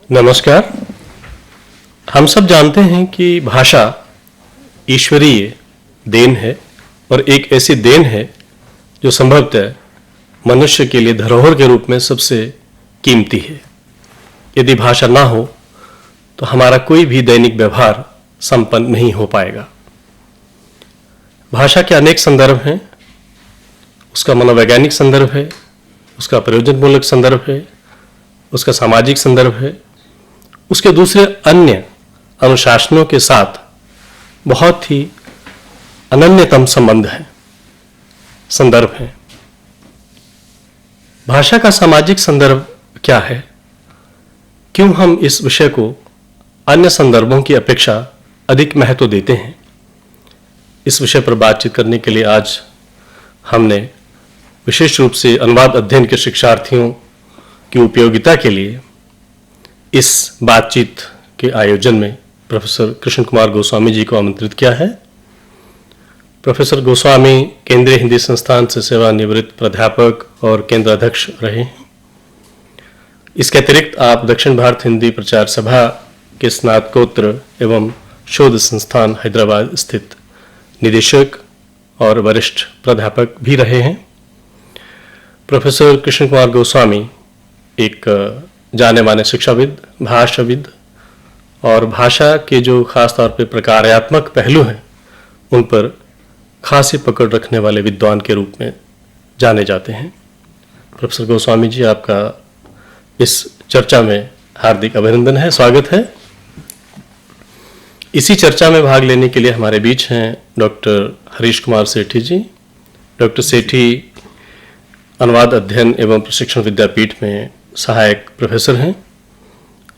नमस्कार। हम सब जानते हैं कि भाषा ईश्वरीय देन है और एक ऐसी देन है जो संभवतः मनुष्य के लिए धरोहर के रूप में सबसे कीमती है। यदि भाषा ना हो तो हमारा कोई भी दैनिक व्यवहार संपन्न नहीं हो पाएगा। भाषा के अनेक संदर्भ हैं। उसका मनोवैज्ञानिक संदर्भ है, उसका प्रयोजनमूलक संदर्भ है, उसका सामाजिक संदर्भ है, उसके दूसरे अन्य अनुशासनों के साथ बहुत ही अनन्यतम संदर्भ है। भाषा का सामाजिक संदर्भ क्या है? क्यों हम इस विषय को अन्य संदर्भों की अपेक्षा अधिक महत्व देते हैं? इस विषय पर बातचीत करने के लिए आज हमने विशेष रूप से अनुवाद अध्ययन के शिक्षार्थियों की उपयोगिता के लिए इस बातचीत के आयोजन में प्रोफेसर कृष्ण कुमार गोस्वामी जी को आमंत्रित किया है। प्रोफेसर गोस्वामी केंद्रीय हिंदी संस्थान से सेवानिवृत्त प्राध्यापक और केंद्र अध्यक्ष रहे हैं। इसके अतिरिक्त आप दक्षिण भारत हिंदी प्रचार सभा के स्नातकोत्तर एवं शोध संस्थान हैदराबाद स्थित निदेशक और वरिष्ठ प्राध्यापक भी रहे हैं। प्रोफेसर कृष्ण कुमार गोस्वामी एक जाने माने शिक्षाविद, भाषाविद और भाषा के जो खास तौर पर प्रकार्यात्मक पहलू हैं उन पर खासी पकड़ रखने वाले विद्वान के रूप में जाने जाते हैं। प्रोफेसर गोस्वामी जी, आपका इस चर्चा में हार्दिक अभिनंदन है, स्वागत है। इसी चर्चा में भाग लेने के लिए हमारे बीच हैं डॉक्टर हरीश कुमार सेठी जी। डॉक्टर सेठी अनुवाद अध्ययन एवं प्रशिक्षण विद्यापीठ में सहायक प्रोफेसर हैं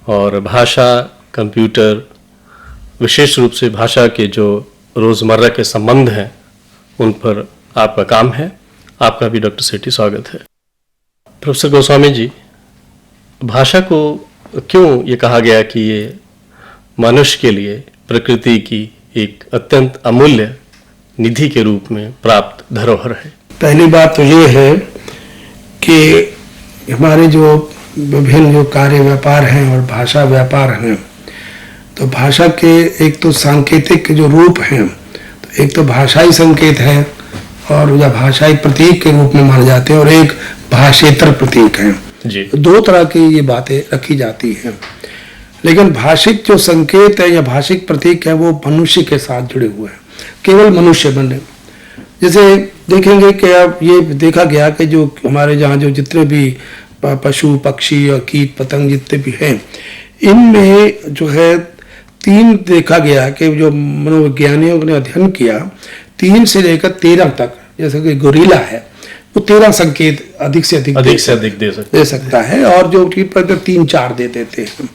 और भाषा, कंप्यूटर, विशेष रूप से भाषा के जो रोज़मर्रा के संबंध हैं उन पर आपका काम है। आपका भी डॉक्टर सेठी स्वागत है। प्रोफेसर गोस्वामी जी, भाषा को क्यों ये कहा गया कि ये मनुष्य के लिए प्रकृति की एक अत्यंत अमूल्य निधि के रूप में प्राप्त धरोहर है? पहली बात तो ये है कि हमारे जो विभिन्न जो कार्य व्यापार हैं और भाषा व्यापार हैं, तो भाषा के एक तो सांकेतिक जो रूप हैं, तो एक तो भाषाई संकेत है और या भाषाई प्रतीक के रूप में माने जाते हैं और एक भाषेतर प्रतीक हैं जी। दो तरह की ये बातें रखी जाती हैं, लेकिन भाषिक जो संकेत है या भाषिक प्रतीक है वो मनुष्य के साथ जुड़े हुए हैं, केवल मनुष्य बने। जैसे देखेंगे कि अब ये देखा गया कि जो हमारे जहाँ जो जितने भी पशु पक्षी और कीट पतंग जितने भी हैं, इनमें जो है तीन देखा गया कि जो मनोवैज्ञानिकों ने अध्ययन किया, 3 से लेकर 13 तक, जैसे कि गोरिल्ला है वो 13 संकेत अधिक से अधिक दे सकता है और जो कीट पतंग 3-4 दे देते हैं।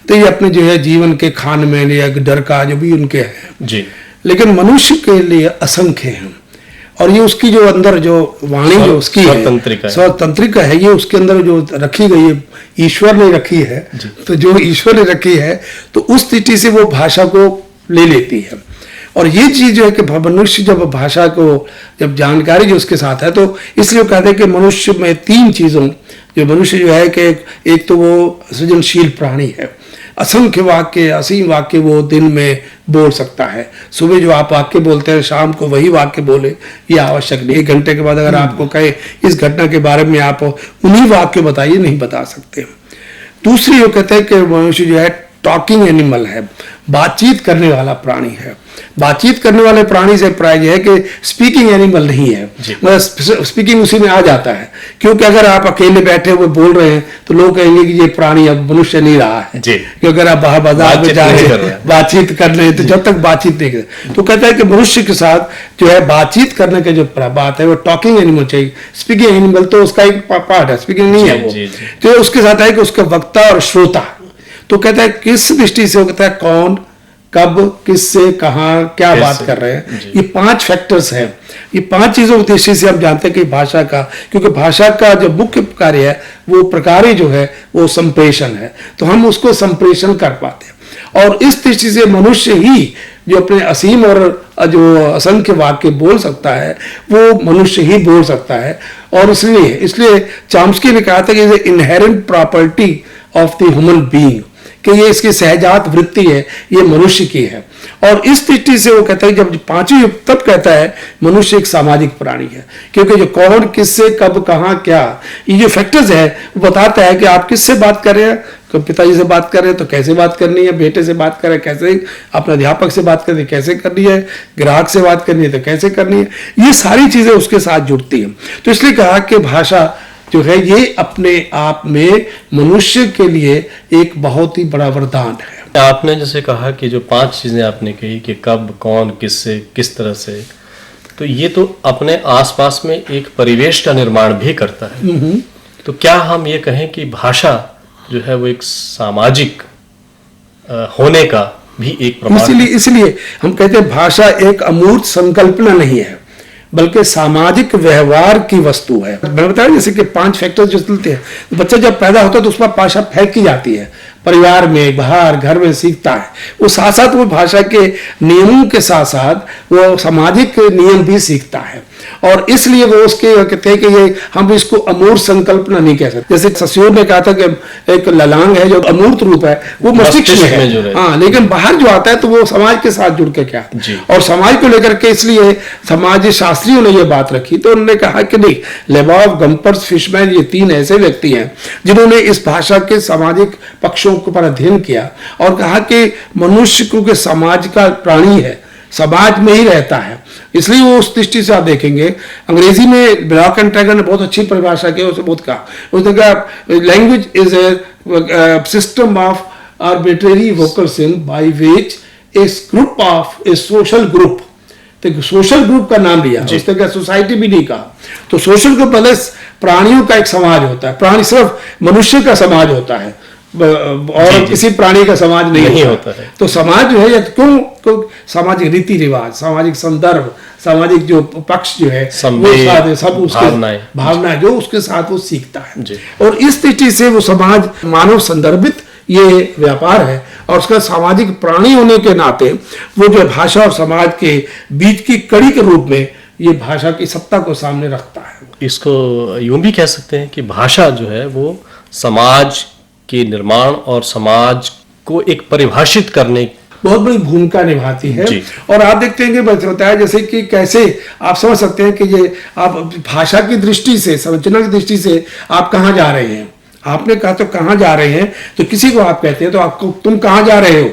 तो ये अपने जो है जीवन के खान में या डर का जो भी उनके हैं जी, लेकिन मनुष्य के लिए असंख्य हैं और ये उसकी जो अंदर जो वाणी जो उसकी स्वतंत्रिका है, ये उसके अंदर जो रखी गई है, ईश्वर ने रखी है। तो जो ईश्वर ने रखी है तो उस स्थिति से वो भाषा को ले लेती है। और ये चीज जो है कि मनुष्य जब भाषा को जब जानकारी जो उसके साथ है, तो इसलिए कहते हैं कि मनुष्य में 3 चीजों जो मनुष्य जो है कि एक तो वो सृजनशील प्राणी है, असंख्य वाक्य, असीम वाक्य वो दिन में बोल सकता है। सुबह जो आप वाक्य बोलते हैं शाम को वही वाक्य बोले ये आवश्यक नहीं। 1 घंटे के बाद अगर आपको कहे इस घटना के बारे में आप उन्हीं वाक्य बताइए, नहीं बता सकते। दूसरी वो कहते हैं कि मनुष्य जो है टॉकिंग एनिमल है, बातचीत करने वाला प्राणी है। बातचीत करने वाले प्राणी से प्राय है कि स्पीकिंग एनिमल नहीं है, मतलब स्पीकिंग उसी में आ जाता है, क्योंकि अगर आप अकेले बैठे हुए बोल रहे हैं तो लोग कहेंगे कि ये प्राणी अब मनुष्य नहीं रहा है। क्योंकि अगर आप बाहर बाजार में जाके बातचीत कर रहे हैं तो जब तक बातचीत नहीं करते, तो कहता है कि मनुष्य के साथ जो है बातचीत करने का जो बात है वो टॉकिंग एनिमल चाहिए। स्पीकिंग एनिमल तो उसका एक पार्ट है, स्पीकिंग नहीं है वो। तो उसके साथ है कि उसका वक्ता और श्रोता। तो कहता है किस दृष्टि से, वो कहता है कौन, कब, किससे, कहाँ, क्या बात कर रहे हैं। ये 5 फैक्टर्स हैं। ये 5 चीजों की दृष्टि से हम जानते हैं कि भाषा का, क्योंकि भाषा का जो मुख्य कार्य है वो प्रकार जो है वो संप्रेषण है, तो हम उसको संप्रेषण कर पाते हैं। और इस दृष्टि से मनुष्य ही जो अपने असीम और जो असंख्य वाक्य बोल सकता है वो मनुष्य ही बोल सकता है। और इसलिए चॉम्स्की ने कहा था कि inherent property of the human being, कि ये इसकी सहजात वृत्ति है, ये मनुष्य की है। और इस दृष्टि से वो कहता है, जब पांचवी तब कहता है मनुष्य एक सामाजिक प्राणी है, क्योंकि जो कौन किससे कब कहाँ क्या ये जो फैक्टर्स है वो बताता है कि आप किससे बात कर रहे हैं। तो पिताजी से बात कर रहे हैं तो कैसे बात करनी है, बेटे से बात कर रहे हैं कैसे, अपने अध्यापक से बात करनी है कैसे करनी है, ग्राहक से बात करनी है तो कैसे करनी है, ये सारी चीजें उसके साथ जुड़ती हैं। तो इसलिए कहा कि भाषा जो है ये अपने आप में मनुष्य के लिए एक बहुत ही बड़ा वरदान है। आपने जैसे कहा कि जो 5 चीजें आपने कही कि कब, कौन, किससे, किस तरह से, तो ये तो अपने आसपास में एक परिवेश का निर्माण भी करता है। तो क्या हम ये कहें कि भाषा जो है वो एक सामाजिक होने का भी एक प्रमाण? इसलिए हम कहते हैं भाषा एक अमूर्त संकल्पना नहीं है, बल्कि सामाजिक व्यवहार की वस्तु है। मैं बताया जैसे कि 5 फैक्टर्स जो चलते हैं, तो बच्चा जब पैदा होता है तो उस पर भाषा फेंकी जाती है, परिवार में, बाहर, घर में सीखता है। वो साथ साथ वो भाषा के नियमों के साथ साथ वो सामाजिक नियम भी सीखता है। और इसलिए वो उसके कहते हैं कि ये हम इसको अमूर्त संकल्पना नहीं कह सकते। जैसे सस्योर ने कहा था कि एक ललांग है जो अमूर्त रूप है, वो मस्तिष्क में है, हाँ, लेकिन बाहर जो आता है तो वो समाज के साथ जुड़ के क्या है। और समाज को लेकर के इसलिए समाज शास्त्रियों ने ये बात रखी, तो उन्होंने कहा कि नहीं, लेबॉव, गम्पर्स, फिशमैन, ये 3 ऐसे व्यक्ति हैं जिन्होंने इस भाषा के सामाजिक पक्षों पर अध्ययन किया और कहा कि मनुष्य को समाज का प्राणी है, समाज में ही रहता है। इसलिए वो उस दृष्टि से आप देखेंगे, अंग्रेजी में ब्लॉक एंड ट्रैगर ने बहुत अच्छी परिभाषा की, उसे बहुत कहा, उसने कहा language is a system of arbitrary vocals by which A group of A social group, तो सोशल ग्रुप का नाम लिया, उसने कहा सोसाइटी भी नहीं कहा। तो सोशल ग्रुप प्लस प्राणियों का एक समाज होता है, प्राणी सिर्फ मनुष्य का समाज होता है और किसी प्राणी का समाज नहीं होता है। तो समाज जो है क्यों सामाजिक रीति रिवाज, सामाजिक संदर्भ, सामाजिक जो पक्ष जो है वो साथ सब उसके भावनाएं जो उसके साथ वो सीखता है। और इस दृष्टि से वो समाज मानव संदर्भित ये व्यापार है और उसका सामाजिक प्राणी होने के नाते वो जो भाषा और समाज के बीच की कड़ी के रूप में ये भाषा की सत्ता को सामने रखता है। इसको यूं भी कह सकते हैं कि भाषा जो है वो समाज के निर्माण और समाज को एक परिभाषित करने बहुत बड़ी भूमिका निभाती है। और आप देखते हैं कि बताया जैसे कि कैसे आप समझ सकते हैं कि ये आप भाषा की दृष्टि से, संरचना की दृष्टि से आप कहाँ जा रहे हैं। आपने कहा तो कहाँ जा रहे हैं, तो किसी को आप कहते हैं तो आपको तुम कहाँ जा रहे हो,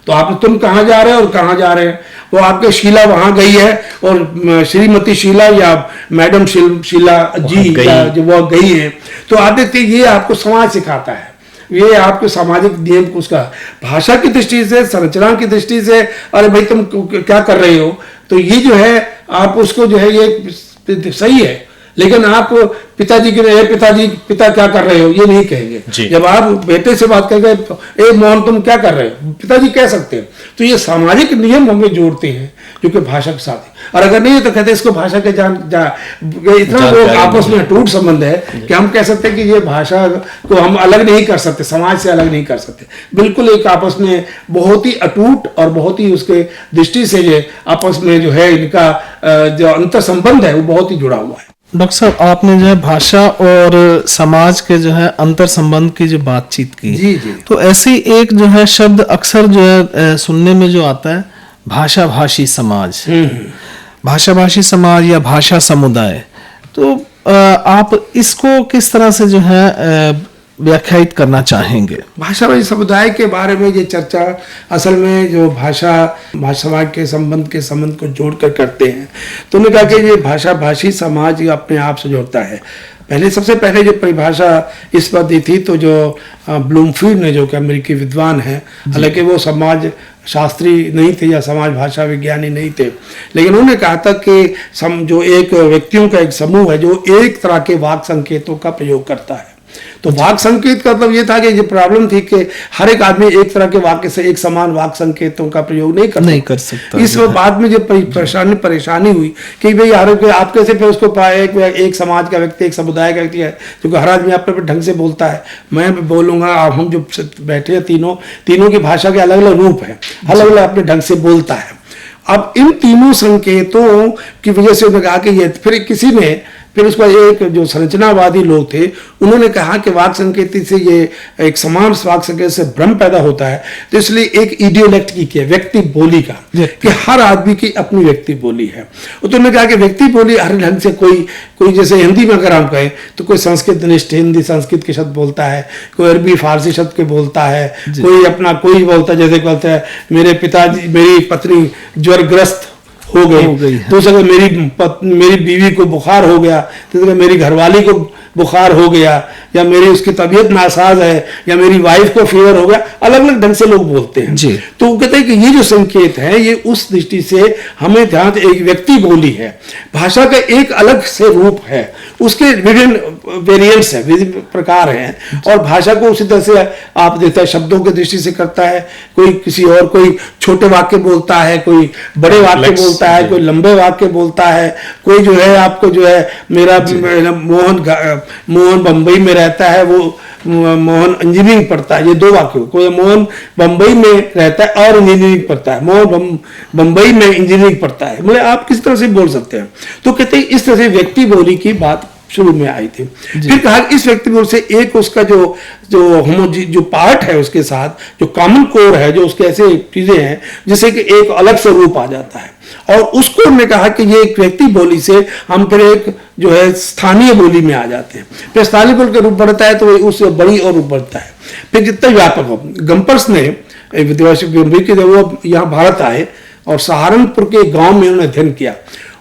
तो आप तुम कहाँ जा रहे हो और कहाँ जा रहे हैं, वो आपके शीला वहां गई है और श्रीमती शीला या मैडम शीला जी जो वो गई है। तो आप देखते हैं ये आपको समाज सिखाता है, ये आपके सामाजिक नियम को उसका भाषा की दृष्टि से, संरचना की दृष्टि से, अरे भाई तुम क्या कर रहे हो, तो ये जो है आप उसको जो है ये सही है। लेकिन आप पिताजी के पिताजी पिता क्या कर रहे हो ये नहीं कहेंगे। जब आप बेटे से बात करेंगे ए मोहन तुम क्या कर रहे हो, पिताजी कह सकते हैं। तो ये सामाजिक नियम हमें जोड़ते हैं जो कि भाषा के साथ है। और अगर नहीं है तो कहते हैं इसको भाषा के इतना वो आपस में अटूट संबंध है कि हम कह सकते हैं कि ये भाषा को हम अलग नहीं कर सकते, समाज से अलग नहीं कर सकते। बिल्कुल एक आपस में बहुत ही अटूट और बहुत ही उसके दृष्टि से ये आपस में जो है इनका जो अंतर संबंध है वो बहुत ही जुड़ा हुआ है। डॉक्टर साहब, आपने जो है भाषा और समाज के जो है अंतर संबंध की जो बातचीत की, जी। तो ऐसी एक जो है शब्द अक्सर जो है सुनने में जो आता है, भाषा भाषी समाज, भाषा भाषी समाज या भाषा समुदाय। तो आप इसको किस तरह से जो है व्याख्यायित करना चाहेंगे? भाषा भाषी समुदाय के बारे में ये चर्चा असल में जो भाषा समाज के संबंध को जोड़कर करते हैं। तो उन्होंने कहा कि ये भाषा भाषी समाज अपने आप से जोड़ता है। सबसे पहले जो परिभाषा इस पर दी थी तो जो ब्लूमफील्ड ने, जो कि अमेरिकी विद्वान हैं, हालांकि वो समाज शास्त्री नहीं थे या समाज भाषा विज्ञानी नहीं थे, लेकिन उन्होंने कहा था कि जो एक व्यक्तियों का एक समूह है जो एक तरह के वाक संकेतों का प्रयोग करता है। तो वाक संकेत का मतलब ये था कि ये प्रॉब्लम थी कि हर एक आदमी एक तरह के वाक्य से एक समान वाक संकेतों का प्रयोग नहीं कर सकता। इस बाद में जो परेशानी हुई कि भाई आप कैसे फिर उसको पाए एक समाज का व्यक्ति, एक समुदाय का व्यक्ति है, क्योंकि हर आदमी अपने ढंग से बोलता है, मैं भी बोलूंगा, हम जो बैठे हैं तीनों की भाषा के अलग अलग रूप है, अलग अलग अपने ढंग से बोलता है। अब इन तीनों संकेतों की वजह से उन्होंने कहा कि ये फिर किसी ने फिर उसका एक जो संरचनावादी लोग थे उन्होंने कहा कि वाक संकेति से ये एक समान वाक संकेत से भ्रम पैदा होता है, तो इसलिए एक इडियोलेक्ट की किया, व्यक्ति बोली का, कि हर आदमी की अपनी व्यक्ति बोली है। तो उन्होंने कहा कि व्यक्ति बोली हर ढंग से कोई जैसे हिंदी में अगर हम कहें तो कोई संस्कृत निष्ठ हिंदी संस्कृत के शब्द बोलता है, कोई अरबी फारसी शब्द के बोलता है, कोई अपना कोई बोलता है, जैसे बोलता है मेरे पिताजी मेरी पत्नी ज्वरग्रस्त हो गई, तो अगर मेरी बीवी को बुखार हो गया, तो अगर मेरी घरवाली को बुखार हो गया, या मेरी उसकी तबीयत नासाज है, या मेरी वाइफ को फीवर हो गया, अलग अलग ढंग से लोग बोलते हैं। तो वो कहते हैं कि ये जो संकेत है ये उस दृष्टि से हमें ध्यान, एक व्यक्ति बोली है, भाषा का एक अलग से रूप है, उसके विभिन्न वेरिएंट्स है, विभिन्न प्रकार हैं, और भाषा को उसी तरह से आप देखते हैं शब्दों की दृष्टि से करता है, कोई किसी और कोई छोटे वाक्य बोलता है, कोई बड़े वाक्य बोलता है, कोई लंबे वाक्य बोलता है, कोई जो है आपको जो है मेरा मोहन बंबई में रहता है, वो मोहन इंजीनियरिंग पढ़ता है, ये दो वाक्य, कोई मोहन बंबई में रहता है और इंजीनियरिंग पढ़ता है, मोहन बंबई में इंजीनियरिंग पढ़ता है, मतलब आप किस तरह से बोल सकते हैं। तो कहते हैं इस तरह से व्यक्ति बोली की बात शुरू में आई थी। फिर कहा इस व्यक्ति बोल से एक उसका जो पार्ट है उसके साथ जो कॉमन कोर है, जो उसके ऐसे चीजें हैं जिससे कि एक अलग से रूप आ जाता है, और उसको हमने कहा कि ये एक व्यक्ति बोली से हम फिर एक जो है स्थानीय बोली में आ जाते हैं। फिर स्थानीय बोली का रूप बढ़ता है तो उससे बड़ी और रूप बढ़ता है, फिर जितना व्यापक हो। गम्पर्स ने वो यहाँ भारत आए और सहारनपुर के गांव में उन्होंने अध्ययन किया,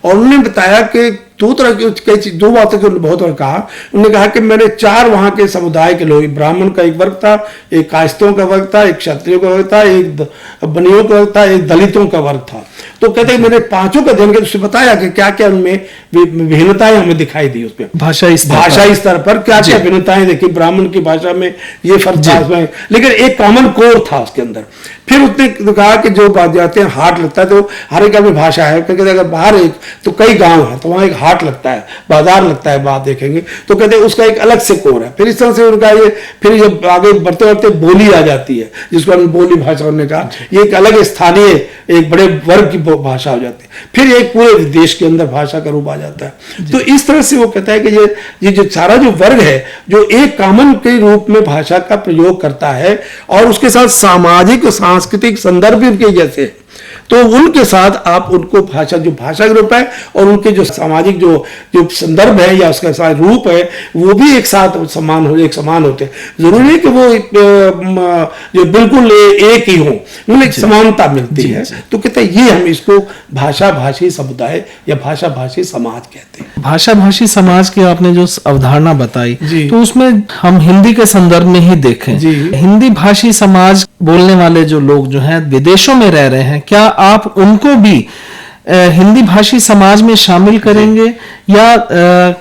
और उन्होंने बताया कि दो बातों के बहुत बार कहा। उन्होंने कहा कि मेरे 4 वहां के समुदाय के लोग, ब्राह्मण का एक वर्ग था, एक कायस्थों का वर्ग था, एक क्षत्रियों का वर्ग था, एक बनियों का वर्ग था, एक दलितों का वर्ग था। तो कहते हैं मैंने 5 का अध्ययन किया, उससे बताया कि क्या क्या उनमें विभिन्नताएं हमें दिखाई दी, उसमें भाषा स्तर पर क्या क्या भिन्नताएं देखी, ब्राह्मण की भाषा में ये फर्क था, लेकिन एक कॉमन कोर था उसके अंदर। फिर उसने कहा कि जो बात जाते हैं हाट लगता है, तो हर एक में भाषा है, क्योंकि अगर बाहर एक तो कई गांव है तो वहां एक हाट लगता है, बाजार लगता है, बात देखेंगे तो कहते हैं उसका एक अलग से कोर है। फिर इस तरह से उनका ये फिर जब आगे बढ़ते बढ़ते बोली आ जाती है, जिसको हमने बोली भाषा ने कहा, ये एक अलग स्थानीय एक बड़े वर्ग की भाषा हो जाती है, फिर एक पूरे देश के अंदर भाषा का रूप आ जाता है। तो इस तरह से वो कहता है कि ये जो सारा जो वर्ग है जो एक कॉमन के रूप में भाषा का प्रयोग करता है, और उसके साथ सामाजिक सांस्कृतिक संदर्भ के जैसे, तो उनके साथ आप उनको भाषा जो भाषा के रूप है और उनके जो सामाजिक जो संदर्भ है या उसका साथ रूप है वो भी एक साथ समान होते हैं। जरूरी नहीं कि वो जो बिल्कुल एक ही हो, मतलब समानता मिलती है। तो कहते हैं ये हम इसको भाषा भाषी समुदाय या भाषा भाषी समाज कहते हैं। भाषा भाषी समाज की आपने जो अवधारणा बताई, तो उसमें हम हिंदी के संदर्भ में ही देखें, हिंदी भाषी समाज बोलने वाले जो लोग जो हैं विदेशों में रह रहे हैं, क्या आप उनको भी हिंदी भाषी समाज में शामिल करेंगे, या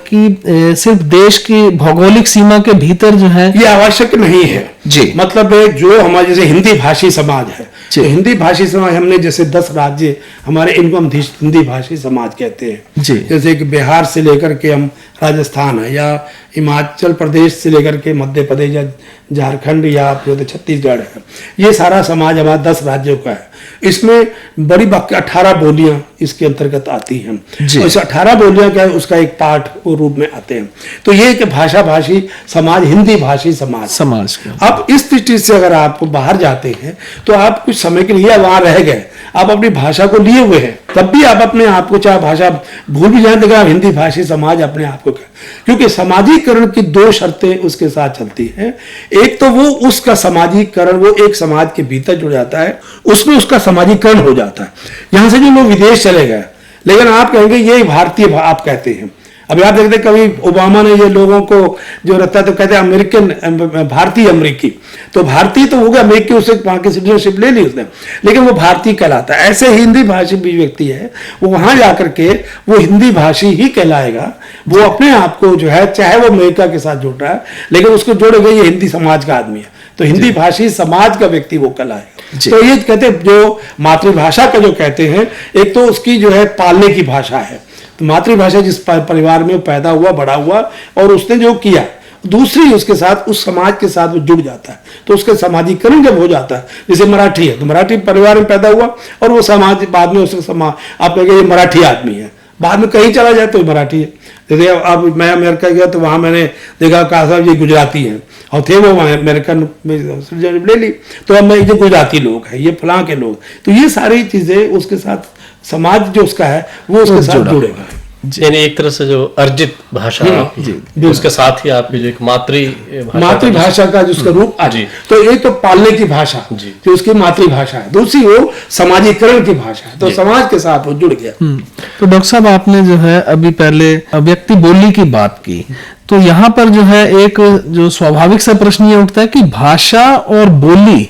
कि सिर्फ देश की भौगोलिक सीमा के भीतर जो है? ये आवश्यक नहीं है जी। मतलब जो हमारे जैसे हिंदी भाषी समाज है, तो हिंदी भाषी समाज हमने जैसे 10 राज्य हमारे, इनको हम हिंदी भाषी समाज कहते हैं जी। जैसे कि बिहार से लेकर के हम राजस्थान है, या हिमाचल प्रदेश से लेकर के मध्य प्रदेश या झारखंड या छत्तीसगढ़ है, ये सारा समाज हमारा 10 राज्यों का है। इसमें बड़ी 18 बोलियां इसके अंतर्गत आती हैं, और इस 18 बोलियां क्या है उसका एक पाठ वो रूप में आते हैं। तो ये कि भाषा भाषी समाज हिंदी भाषी समाज अब इस दृष्टि से अगर आप बाहर जाते हैं तो आप कुछ समय के लिए वहां रह गए, आप अपनी भाषा को लिए हुए हैं, तब भी आप अपने आप को चाहे भाषा भूल भी जाए तो आप हिंदी भाषी समाज अपने आप को, क्योंकि सामाजिकरण की 2 शर्तें उसके साथ चलती हैं। एक तो वो उसका सामाजिकरण वो एक समाज के भीतर जुड़ जाता है, उसमें उसका सामाजिकरण हो जाता है। यहां से जो लोग विदेश चले गए, लेकिन आप कहेंगे ये भारतीय आप कहते हैं। अभी आप देखते कभी ओबामा ने ये लोगों को जो रहता है तो कहते हैं अमेरिकन, भारतीय अमेरिकी, तो भारतीय तो हो गया अमेरिकी, उससे वहां की सिटीजनशिप ले ली उसने, लेकिन वो भारतीय कहलाता है। ऐसे हिंदी भाषी भी व्यक्ति है, वो वहां जाकर के वो हिंदी भाषी ही कहलाएगा। वो अपने आप को जो है चाहे वो अमेरिका के साथ जुड़ रहा है, लेकिन उसको जोड़ेगा ये हिंदी समाज का आदमी है, तो हिंदी भाषी समाज का व्यक्ति वो कहलाएगा। तो ये कहते हैं जो मातृभाषा का जो कहते हैं, एक तो उसकी जो है पालने की भाषा है, तो मातृभाषा जिस परिवार में पैदा हुआ बड़ा हुआ और उसने जो किया, दूसरी उसके साथ उस समाज के साथ वो जुड़ जाता है, तो उसका सामाजिकरण जब हो जाता है, जैसे मराठी है तो मराठी परिवार में पैदा हुआ और वो समाज बाद में उसका समाज, आप कहेंगे ये मराठी आदमी है, बाद में कहीं चला जाए तो मराठी है। जैसे अब मैं अमेरिका गया तो वहां मैंने देखा कहा साहब ये गुजराती हैं, और थे वो अमेरिकन में ले ली, तो अब मैं ये गुजराती लोग हैं, ये फलां के लोग, तो ये सारी चीजें उसके साथ समाज जो उसका है वो उसके साथ जुड़ेगा। यानी एक तरह से जो अर्जित भाषा आपकी, उसके साथ ही आपकी जो एक मातृभाषा का जिसका रूप जी, तो एक तो पालने की भाषा जो उसकी मातृभाषा है, दूसरी वो समाजीकरण की भाषा है, तो समाज के साथ वो जुड़ गया। तो डॉक्टर साहब आपने जो है अभी पहले व्यक्ति बोली की बात की, तो यहाँ पर जो है एक जो स्वाभाविक सा प्रश्न ये उठता है कि भाषा और बोली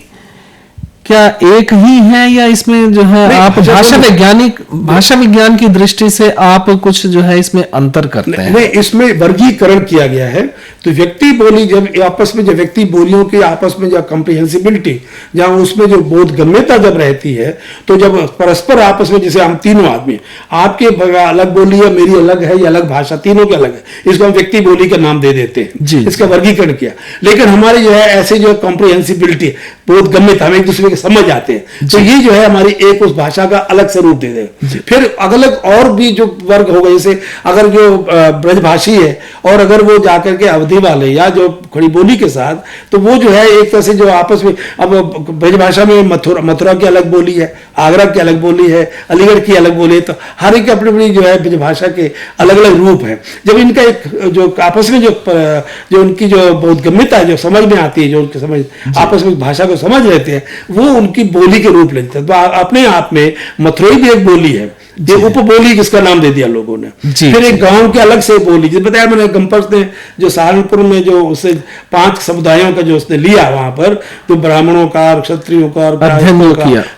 क्या एक ही है, या इसमें जो है आप भाषा विज्ञान की दृष्टि से आप कुछ जो है इसमें अंतर करते हैं? नहीं, इसमें वर्गीकरण किया गया है। तो व्यक्ति बोली जब आपस में, जब व्यक्ति बोलियों की आपस में जब कंप्रिहेंसिबिलिटी, जहां उसमें जो बोधगम्यता जब रहती है, तो जब परस्पर आपस में, जैसे हम तीनों आदमी, आपके अलग बोली है, मेरी अलग है, या अलग भाषा, तीनों की अलग है, इसको हम व्यक्ति बोली का नाम दे देते हैं, इसका वर्गीकरण किया। लेकिन हमारे जो है ऐसे जो कंप्रिहेंसिबिलिटी, बोधगम्यता, हम एक दूसरे के समझ आते हैं, तो ये जो है हमारी एक उस भाषा का अलग से रूप दे देगा। फिर अलग और भी जो वर्ग होगा, जैसे अगर जो ब्रजभाषी है और अगर वो जाकर के अवधि वाले या जो खड़ी बोली के साथ, तो वो जो है एक तरह से जो आपस में, अब ब्रजभाषा में मथुरा की अलग बोली है, आगरा की अलग बोली है, अलीगढ़ की अलग बोली है, तो हर एक अपनी अपनी जो है ब्रजभाषा के अलग अलग रूप है। जब इनका एक जो आपस में जो उनकी जो बोधगम्यता है, जो समझ में आती है, जो उनकी समझ आपस में भाषा को समझ लेते हैं, वो उनकी बोली के रूप लेते हैं। तो अपने आप में मथुराई भी एक बोली है, ये उपबोली किसका नाम दे दिया लोगों ने। फिर एक गांव के अलग से बोली, जैसे बताया मैंने, गंपर्स ने जो सहारनपुर में जो उससे 5 समुदायों का जो उसने लिया, वहां पर तो ब्राह्मणों का, क्षत्रियों का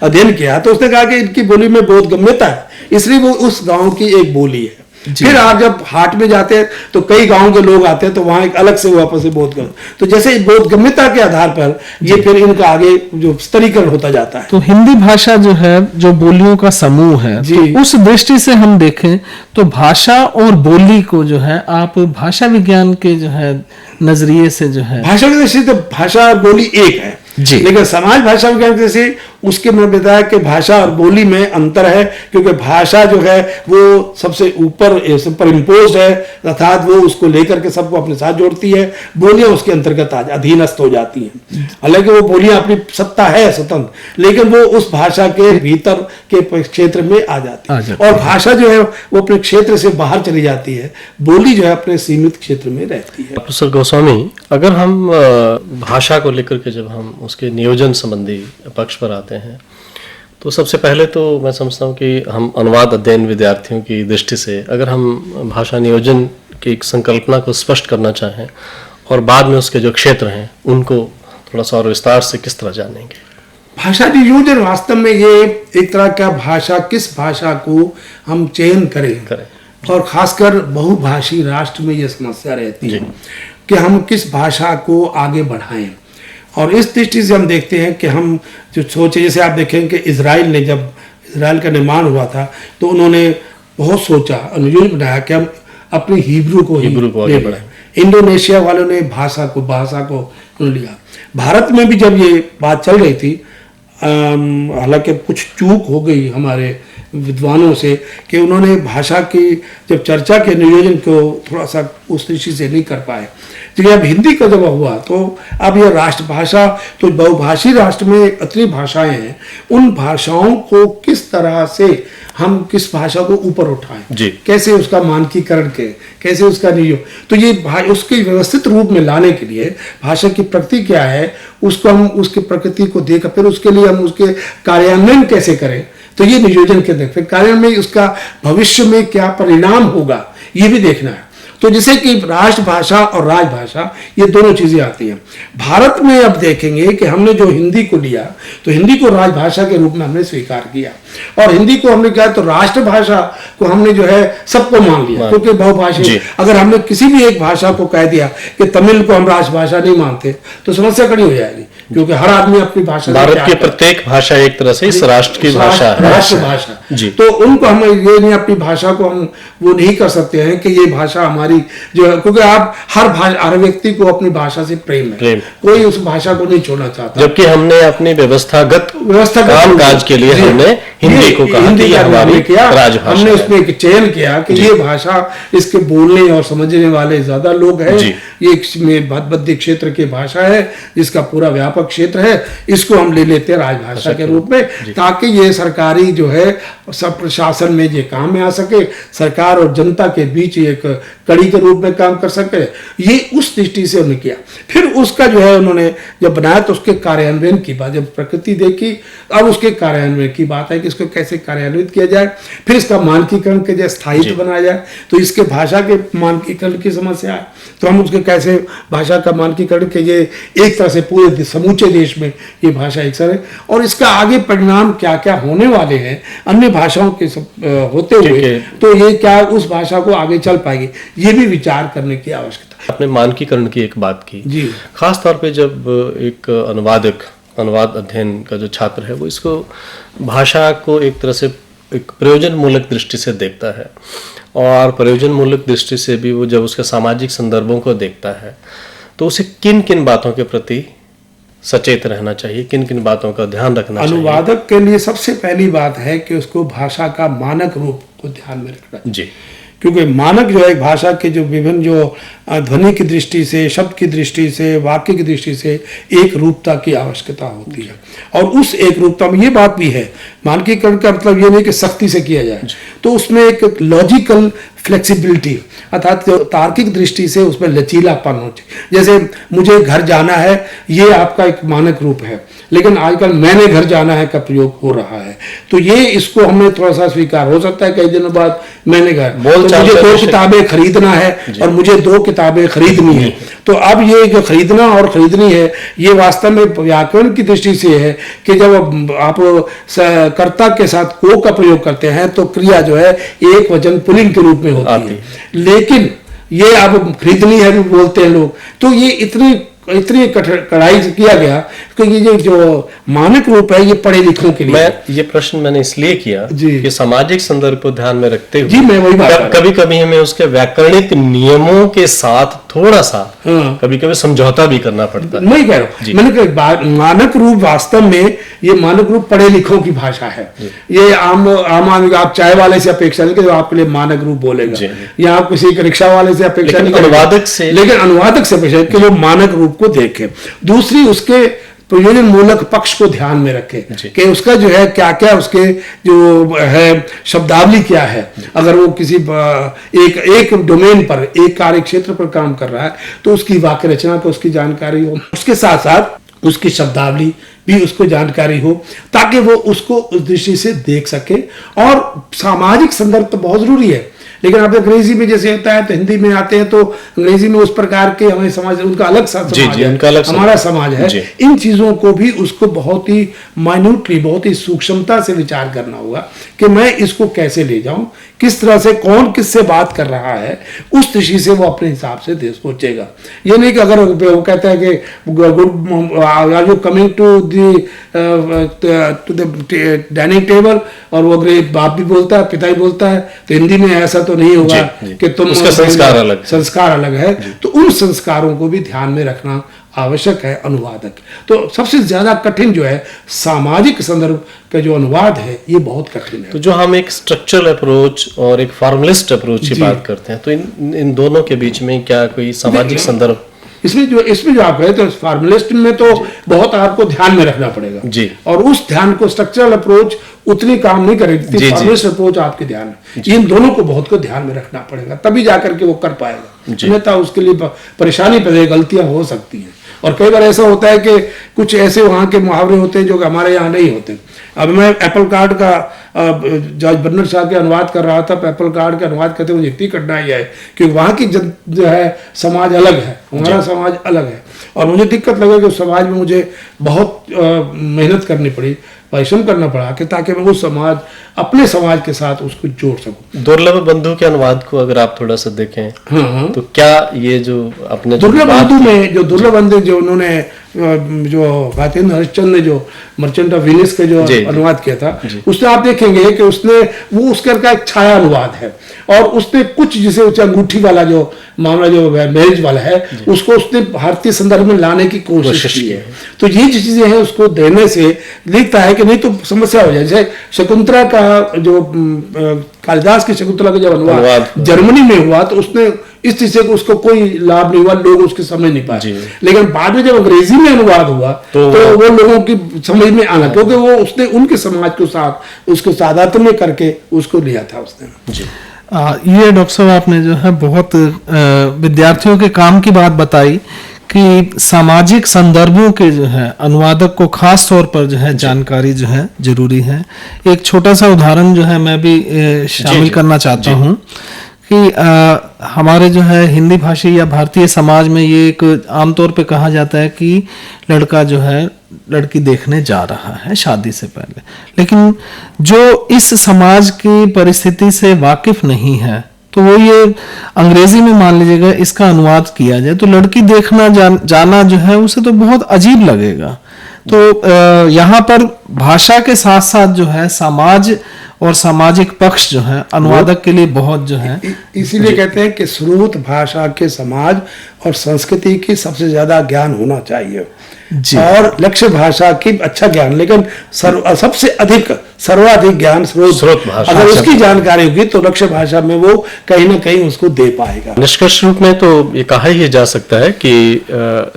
अध्ययन किया, तो उसने कहा कि इनकी बोली में बोधगम्यता है, इसलिए वो उस गांव की एक बोली है। फिर आप जब हाट में जाते हैं तो कई गांव के लोग आते हैं, तो वहां एक अलग से वो आपस में बोधगम्य, तो जैसे बोधगम्यता के आधार पर ये फिर इनका आगे जो स्तरीकरण होता जाता है। तो हिंदी भाषा जो है, जो बोलियों का समूह है, तो उस दृष्टि से हम देखें तो भाषा और बोली को जो है आप भाषा विज्ञान के जो है नजरिए से जो है, भाषा की दृष्टि से भाषा और बोली एक है, लेकिन समाज भाषा विज्ञान जैसे उसके में बताया कि भाषा और बोली में अंतर है, क्योंकि भाषा जो है वो सबसे ऊपर सुपर इम्पोज है, अर्थात वो उसको लेकर के सबको अपने साथ जोड़ती है, बोलियां उसके अंतर्गत अधीनस्थ हो जाती हैं। हालांकि वो बोलियां अपनी सत्ता है स्वतंत्र, लेकिन वो उस भाषा के भीतर के क्षेत्र में आ जाती है, और भाषा जो है वो अपने क्षेत्र से बाहर चली जाती है, बोली जो है अपने सीमित क्षेत्र में रहती है। प्रोफेसर गोस्वामी, अगर हम भाषा को लेकर के जब हम उसके नियोजन संबंधी पक्ष पर आते हैं, तो सबसे पहले तो मैं समझता हूँ कि हम अनुवाद अध्ययन विद्यार्थियों की दृष्टि से अगर हम भाषा नियोजन की एक संकल्पना को स्पष्ट करना चाहें और बाद में उसके जो क्षेत्र हैं उनको थोड़ा सा और विस्तार से किस तरह जानेंगे? भाषा नियोजन वास्तव में ये एक तरह का भाषा, किस भाषा को हम चयन करें। और खासकर बहुभाषी राष्ट्र में ये समस्या रहती है कि हम किस भाषा को आगे बढ़ाएं। और इस दृष्टि से हम देखते हैं कि हम जो सोचे, जैसे आप देखें कि इजराइल ने, जब इजराइल का निर्माण हुआ था तो उन्होंने बहुत सोचा, अनुयोजन बनाया कि हम अपने हिब्रू को आगे बढ़ाएं। इंडोनेशिया वालों ने भाषा को लिया। भारत में भी जब ये बात चल रही थी, हालांकि कुछ चूक हो गई हमारे विद्वानों से कि उन्होंने भाषा की जब चर्चा के नियोजन को थोड़ा सा उस दृष्टि से नहीं कर पाए। लेकिन अब हिंदी का जब हुआ तो अब यह राष्ट्रभाषा, तो बहुभाषी राष्ट्र में इतनी भाषाएं हैं, उन भाषाओं को किस तरह से हम किस भाषा को ऊपर उठाएं, कैसे उसका मानकीकरण के, कैसे उसका नियोग, तो ये उसके व्यवस्थित रूप में लाने के लिए भाषा की प्रकृति क्या है, उसको हम उसकी प्रकृति को देकर फिर उसके लिए हम उसके कार्यान्वयन कैसे करें, तो ये नियोजन के अंदर फिर कार्यान्वयन में उसका भविष्य में क्या परिणाम होगा ये भी देखना है। तो जैसे कि राष्ट्रभाषा और राजभाषा ये दोनों चीजें आती हैं। भारत में अब देखेंगे कि हमने जो हिंदी को लिया तो हिंदी को राजभाषा के रूप में हमने स्वीकार किया, और हिंदी को हमने क्या तो राष्ट्रभाषा को हमने जो है सबको मान लिया, क्योंकि बहुभाषी, अगर हमने किसी भी एक भाषा को कह दिया कि तमिल को हम राष्ट्रभाषा नहीं मानते तो समस्या खड़ी हो जाएगी, क्योंकि हर आदमी अपनी भाषा से भारत प्यार की करता है। प्रत्येक भाषा एक तरह से इस राष्ट्र की भाषा है। राष्ट्रभाषा जी। तो उनको हम ये नहीं, अपनी भाषा को हम वो नहीं कर सकते हैं कि ये भाषा हमारी जो है, क्योंकि आप हर व्यक्ति को अपनी भाषा से प्रेम है, प्रेम। कोई उस भाषा को नहीं छोड़ना चाहता। जबकि हमने अपनी व्यवस्थागत काम काज के लिए जी, हमने हिंदी को कहा कि ये हमारी राजभाषा हमने है। उसमें एक चयन किया कि ये भाषा, इसके बोलने और समझने वाले ज्यादा लोग हैं, जी। ये इसमें भदभद्दी क्षेत्र की भाषा है जिसका पूरा व्यापक क्षेत्र है, इसको हम ले लेते हैं राजभाषा के रूप में, ताकि ये सरकारी जो है सब प्रशासन में ये काम में आ सके, सरकार और जनता के बीच एक कड़ी के रूप में काम कर सके। ये उस दृष्टि से उन्होंने किया। फिर उसका जो है उन्होंने जब बनाया तो उसके कार्यान्वयन की बात, जब प्रकृति देखी, अब उसके कार्यान्वयन की बात है कि इसको कैसे कार्यान्वित किया जाए, फिर इसका मानकीकरण के जैसे स्थायित्व बनाया जाए। तो इसके भाषा के मानकीकरण की समस्या है, तो हम उसके कैसे भाषा का मानकीकरण के ये एक तरह से पूरे समूचे देश में ये भाषा एक सर है, और इसका आगे परिणाम क्या क्या होने वाले हैं अन्य भाषाओं के होते हुए, तो ये क्या उस भाषा को आगे चल पाएगी, ये भी विचार करने की आवश्यकता है। आपने मानकीकरण की एक बात की जी। खास तौर पे जब एक अनुवाद अध्ययन का जो छात्र है वो इसको भाषा को एक तरह से एक प्रयोजन मूलक दृष्टि से देखता है, और प्रयोजन मूलक दृष्टि से भी वो जब उसके सामाजिक संदर्भों को देखता है तो उसे किन किन बातों के प्रति सचेत रहना चाहिए, किन किन बातों का ध्यान रखना चाहिए? अनुवादक के लिए सबसे पहली बात है कि उसको भाषा का मानक रूप को ध्यान में रखना चाहिए। जी। क्योंकि मानक जो है भाषा के जो विभिन्न जो ध्वनि की दृष्टि से, शब्द की दृष्टि से, वाक्य की दृष्टि से एक रूपता की आवश्यकता होती है, और उस एक रूपता में ये बात भी है, मानकीकरण का मतलब ये नहीं कि सख्ती से किया जाए, तो उसमें एक लॉजिकल फ्लेक्सिबिलिटी अर्थात तार्किक दृष्टि से उसमें लचीलापन हो चाहिए। जैसे मुझे घर जाना है, ये आपका एक मानक रूप है, लेकिन आजकल मैंने घर जाना है का प्रयोग हो रहा है, तो ये इसको हमें थोड़ा सा स्वीकार हो सकता है कई दिनों बाद मैंने घर, तो मुझे 2 किताबें खरीदना है और मुझे 2 किताबें खरीदनी है, तो अब ये जो खरीदना और खरीदनी है ये वास्तव में व्याकरण की दृष्टि से है कि जब आप कर्ता के साथ को का प्रयोग करते हैं तो क्रिया जो है एक वचन पुल्लिंग के रूप में होती है, लेकिन ये अब खरीदनी है भी बोलते हैं लोग, तो ये इतनी कड़ाई से किया गया क्योंकि ये जो मानक रूप है ये पढ़े लिखों के लिए। ये प्रश्न मैंने इसलिए किया कि सामाजिक संदर्भ को ध्यान में रखते हुए जी मैं वही बात कभी कभी हमें उसके व्याकरणिक नियमों के साथ थोड़ा सा कभी कभी समझौता भी करना पड़ता है। मैं कह रहा हूँ, मैंने कहा मानक रूप वास्तव में ये मानक रूप पढ़े लिखों की भाषा है, ये आम आदमी आप चाय वाले से अपेक्षा नहीं कि जो आपके लिए मानक रूप बोलेगा, या आप किसी रिक्शा वाले से अपेक्षा नहीं, लेकिन अनुवादक से अपेक्षा कि वो मानक रूप को देखे। दूसरी उसके प्रयोजन मूलक पक्ष को ध्यान में रखे कि उसका जो है क्या क्या उसके जो है शब्दावली क्या है, अगर वो किसी एक डोमेन पर एक कार्य क्षेत्र पर काम कर रहा है तो उसकी वाक्य रचना को उसकी जानकारी हो, उसके साथ साथ उसकी शब्दावली भी उसको जानकारी हो, ताकि वो उसको उस दृष्टि से देख सके। और सामाजिक संदर्भ तो बहुत जरूरी है, लेकिन आप अंग्रेजी में जैसे होता है तो हिंदी में आते हैं तो अंग्रेजी में उस प्रकार के हमें समाज, उनका अलग समाज है, हमारा समाज है, इन चीजों को भी उसको बहुत ही माइन्यूटली, बहुत ही सूक्ष्मता से विचार करना होगा कि मैं इसको कैसे ले जाऊं, किस तरह से कौन किससे बात कर रहा है, उस दृष्टि से वो अपने हिसाब से देश सोचेगा। ये नहीं कि अगर वो कहता है कि good are you coming to the dining table, और वो अगर बाप भी बोलता है पिता भी बोलता है तो हिंदी में ऐसा तो नहीं होगा कि तुम, उसका संस्कार अलग है, तो उन संस्कारों को भी ध्यान में रखना आवश्यक है अनुवादक। तो सबसे ज्यादा कठिन जो है सामाजिक संदर्भ का जो अनुवाद है ये बहुत कठिन है। तो जो हम एक स्ट्रक्चरल अप्रोच और एक फॉर्मलिस्ट अप्रोच की बात करते हैं, तो इन दोनों के बीच में क्या कोई सामाजिक संदर्भ इसमें जो आप कहे तो फॉर्मलिस्ट में तो बहुत आपको ध्यान में रखना पड़ेगा जी, और उस ध्यान को स्ट्रक्चरल अप्रोच उतनी काम नहीं करेगी, फॉर्मलिस्ट अप्रोच आपके ध्यान में, इन दोनों को बहुत को ध्यान में रखना पड़ेगा, तभी जाकर के वो कर पाएगा, अन्यथा उसके लिए परेशानी पैदा, गलतियां हो सकती हैं। और कई बार ऐसा होता है कि कुछ ऐसे वहाँ के मुहावरे होते हैं जो कि हमारे यहाँ नहीं होते। अब मैं एप्पल कार्ड का जॉर्ज बर्नार्ड शॉ के अनुवाद कर रहा था, एप्पल कार्ड के अनुवाद करते मुझे इतनी कठिनाई है कि वहाँ की जो है समाज अलग है, हमारा समाज अलग है, और मुझे दिक्कत लगा कि उस समाज में मुझे बहुत मेहनत करनी पड़ी, परिश्रम करना पड़ा कि ताकि मैं वो समाज अपने समाज के साथ उसको जोड़ सकूं। दुर्लभ बंधु के अनुवाद को अगर आप थोड़ा सा देखें तो क्या ये जो अपने दुर्लभ बंधु में जो दुर्लभ बंधु जो उन्होंने जो भातेंद्र हरिश्चंद्र ने जो मर्चेंट ऑफ वेनिस का जो जी। अनुवाद किया था, उसने आप देखेंगे कि उसने वो उसका का एक छाया अनुवाद है, और उसने कुछ जैसे अंगूठी वाला जो मामला जो मैरिज वाला है उसको उसने भारतीय संदर्भ में लाने की कोशिश की है। तो ये जो चीजें हैं उसको देने से दिखता है कि नहीं तो समस्या हो जाए। जैसे शकुंतला का जो कालिदास की शकुंतला का जब अनुवाद जर्मनी में हुआ तो उसने इस चीज से उसको कोई लाभ नहीं हुआ, लोग उसके समझ नहीं पाए। लेकिन बाद में जब अंग्रेजी में अनुवाद हुआ तो वो लोगों की समझ में आना, क्योंकि वो उसने उनके समाज के साथ उसको सादात्म्य करके उसको लिया था उसने। जी ये डॉक्टर साहब आपने जो है बहुत विद्यार्थियों के काम की बात बताई कि सामाजिक संदर्भों के जो है अनुवादक को खास तौर पर जो है जानकारी जो है जरूरी है। एक छोटा सा उदाहरण जो है मैं भी शामिल करना चाहता हूँ कि हमारे जो है हिंदी भाषी या भारतीय समाज में ये एक आमतौर पे कहा जाता है कि लड़का जो है लड़की देखने जा रहा है शादी से पहले, लेकिन जो इस समाज की परिस्थिति से वाकिफ नहीं है तो वो ये अंग्रेजी में मान लीजिएगा इसका अनुवाद किया जाए तो लड़की देखना जाना जो है उसे तो बहुत अजीब लगेगा। तो यहाँ पर भाषा के साथ साथ जो है समाज और सामाजिक पक्ष जो है अनुवादक के लिए बहुत जो है, इसीलिए कहते हैं कि स्रोत भाषा के समाज और संस्कृति की सबसे ज्यादा ज्ञान होना चाहिए और लक्ष्य भाषा की अच्छा ज्ञान, लेकिन सबसे अधिक सर्वाधिक ज्ञान स्रोत भाषा, अगर उसकी जानकारी होगी तो लक्ष्य भाषा में वो कहीं ना कहीं उसको दे पाएगा। निष्कर्ष रूप में तो ये कहा ही जा सकता है कि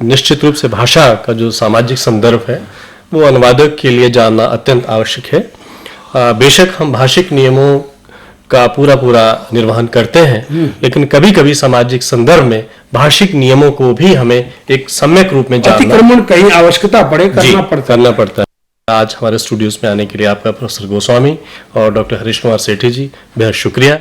निश्चित रूप से भाषा का जो सामाजिक संदर्भ है वो अनुवादक के लिए जानना अत्यंत आवश्यक है। बेशक हम भाषिक नियमों का पूरा निर्वहन करते हैं, लेकिन कभी कभी सामाजिक संदर्भ में भाषिक नियमों को भी हमें एक सम्यक रूप में अतिक्रमण कहीं आवश्यकता पड़े करना पड़ता है। आज हमारे स्टूडियोज में आने के लिए आपका प्रोफेसर गोस्वामी और डॉक्टर हरीश कुमार सेठी जी बेहद शुक्रिया।